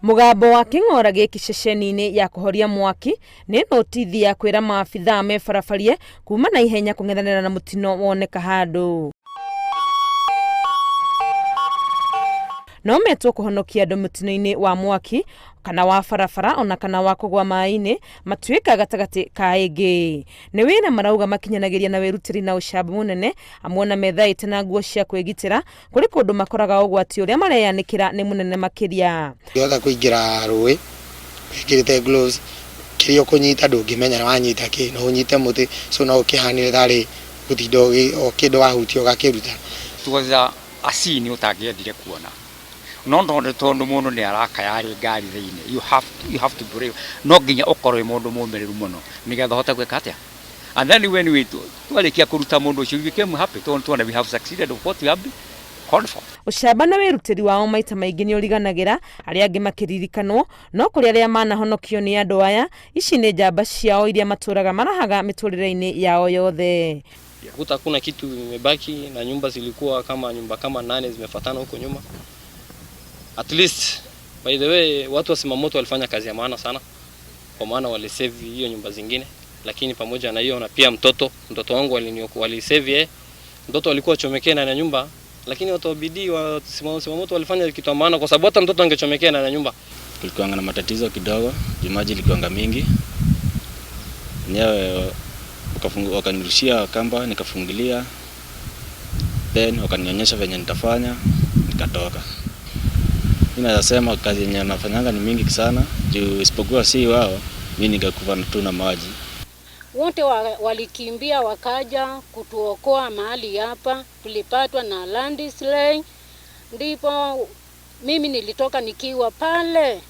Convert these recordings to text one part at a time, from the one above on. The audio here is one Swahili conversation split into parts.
Mugambo wa king'ora giki ceceni-ini ya kuhoria mwaki ni notithi ya kwira maabitha mebarabarie kuma na ihenya kung'ethanira na mutino woneka handu. No metwo kuhonokia andu mutino-ini wa mwaki kana wa barabara ona kana wa kugwa mai-ini matuika gatagati ka ingi. Ni wina marauga makinyanagiria na wirutiri na ucamba munene amwona methaite na nguo cia kwigitira kuri kundu makoraga ugwati uria mareyanikira ni munene makiria. Yotha kuingira rui ikirite gloves kirio kunyita ndungimenya na wanyita ki no unyite muti so no ukihanire thari gutindo o kindu wahutio gakiruta tugaza asini utagiendire kuona no tondu mundu ni arakayari ngari thiini you have to brave no nginya ukorwe mundu mumereru muno nigetha hote gweka atia and then when we twarikia kuruta mundu ucio we became happy tondu we have succeeded of what we have called for. Ucamba na wirutiri wao maita maingi ni uriganagira aria angi makiririkanwo no kuri aria manahonokio ni andu aya ici ni njamba ciao iria maturaga marahaga miturire-ini yao yothe. Hakuna kitu imebaki na nyumba zilikuwa kama nyumba kama 8 zimefuatana huko nyuma. At least by the way watu wa zimamoto walifanya kazi ya maana sana kwa maana walisave hiyo nyumba zingine, lakini pamoja na hiyo na pia mtoto wangu walisave mtoto alikuwa chomekea na nyumba, lakini watu wa bidii wa zimamoto walifanya kitu ya maana kwa sababu hata mtoto angechomekea na nyumba. Kulikuwa na matatizo kidogo, maji ilikuwa mingi. Nyewe wakanirushia kamba nikafungilia, then wakanionyesha venye nitafanya nikatoka. Mimi nasema kazi yenye nafanyanga ni mingi sana juu isipokuwa si wao mimi ningekufa tu na maji. Wote walikimbia wakaja kutuokoa mahali hapa, tulipatwa na landslide, ndipo mimi nilitoka nikiwa pale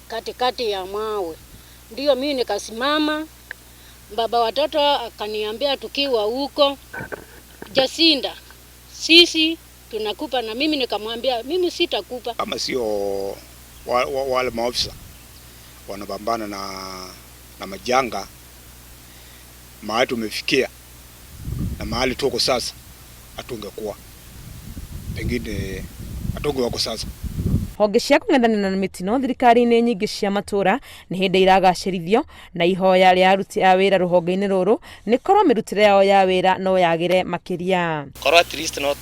katikati ya mawe. Ndio mimi nikasimama, baba watoto akaniambia tukiwa huko, Jacinda, sisi tunakupa, na mimi nikamwambia mimi sitakupa. Kama sio wale maofisa wanapambana na majanga mahali tumefikia na mahali tuko sasa, atungekuwa pengine wako sasa. Honge cia kung'ethanira na mitino thirikari-ini nyingi cia matura ni hindi iragacirithio na ihoya ria aruti a wira ruhonge-ini ruru ni korwo mirutire yao ya wira no yagire makiria. Korwo at least no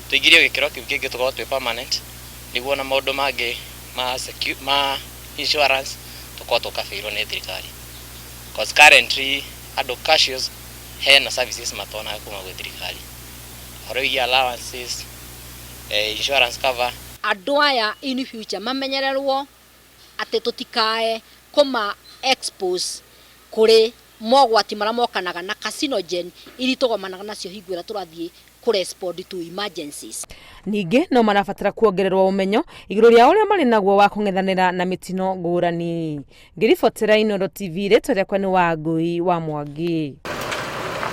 tuigirie gikiro kiu kingi tukorwo twi permanent niguo na maundu mangi ma insurance tukorwo tukabirwo ni thirikari, because currently ando cashiers hena services matona kuma gwi thirikari, horogia allowances, insurance cover. Andu aya in future mamenyererwo ati tutikae kuma expose kuri mogwati mara mokanaga na carcinogen iri tugomanaga nacio hingwira turathie respond to emergencies. Ningi no marabatara kuongererwa umenyo iguru ria uria mari naguo wa kung'ethanira na mitino ngurani. Ngiribotera Inooro TV ritwa riakwa ni Wangui wa Mwangi.